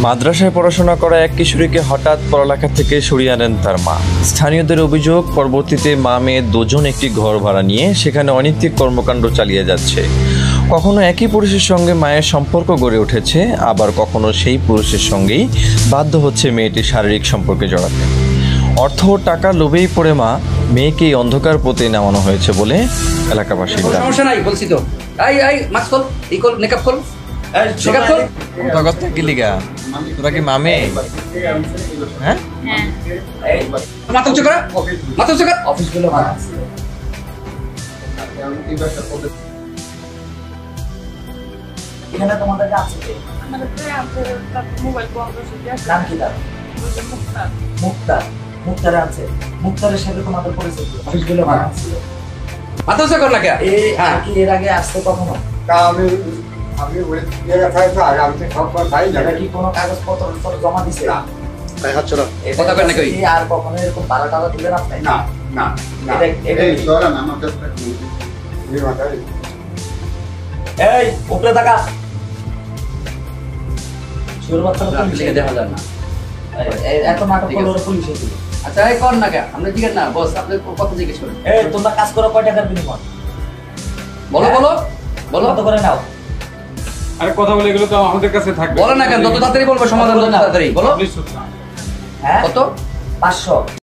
মাদ্রাসায় পড়াশোনা করা এক কিশোরীকে হঠাৎ পড়ালেখা থেকে সরিয়ে আনেন তার মা। স্থানীয়দের অভিযোগ, পরবর্তীতে মা মেয়ে দুজন একটি ঘর ভাড়া নিয়ে সেখানে অনৈতিক কর্মকাণ্ড চালিয়ে যাচ্ছে। কখনো একই পুরুষের সঙ্গে মায়ের সম্পর্ক গড়ে উঠেছে, আবার কখনো সেই পুরুষের সঙ্গেই বাধ্য হচ্ছে মেয়েটি শারীরিক সম্পর্কে জড়াতে। অর্থ ও টাকা লোভেই পড়ে মেয়েকে অন্ধকার পথে নামানো হয়েছে বলে এলাকাবাসীর দাবি। সমস্যা নাই বলছি তো। মাস্ক খোল, মেকআপ খোল। কি লিগা তোরা কি মামে? হ্যাঁ, মাথা উঁচু করা, মাথা উঁচু কর। অফিসগুলো এখানে তোমাদের আছে কে? মোবাইল বন্ধ হয়ে নাম কি তার? মুক্তার। মুক্তার আছে। মুক্তারের সাথে তোমাদের পরিচয় কি? অফিসগুলো ভাড়া ছিল। মাথা উঁচু কর না কে? কি এর আগে আসতে কখনো? আমি ওই জায়গা থেকে আরামসে সব খাই না। কি কোনো কাগজপত্র জমা দিছে? না। তাই হচ্ছে না। কথা কর না কই? আর কখনো এরকম ভাড়া টাকা দিলেন আপনি? না, না, না। এই ধরেন আমাদের এই মাথায়। এই উপরে তাকা। শুরু বাচ্চা লিখে দেখা যায় না। এত নাটক করলো পুলিশে দিল। আচ্ছা এই কর না কে? আপনি জিজ্ঞেস না বস, আপনি কথা জিজ্ঞেস করেন। এই তোমরা কাজ করো কয় টাকার বিনিময়? বলো বলো বলো। কত করে নাও? আরে কথা বলে এগুলো তো আমাদের কাছে থাকবে। বলো না কেন? যত তাড়াতাড়ি বলবো সমাধান, তত তাড়াতাড়ি বলো। হ্যাঁ কত? 500।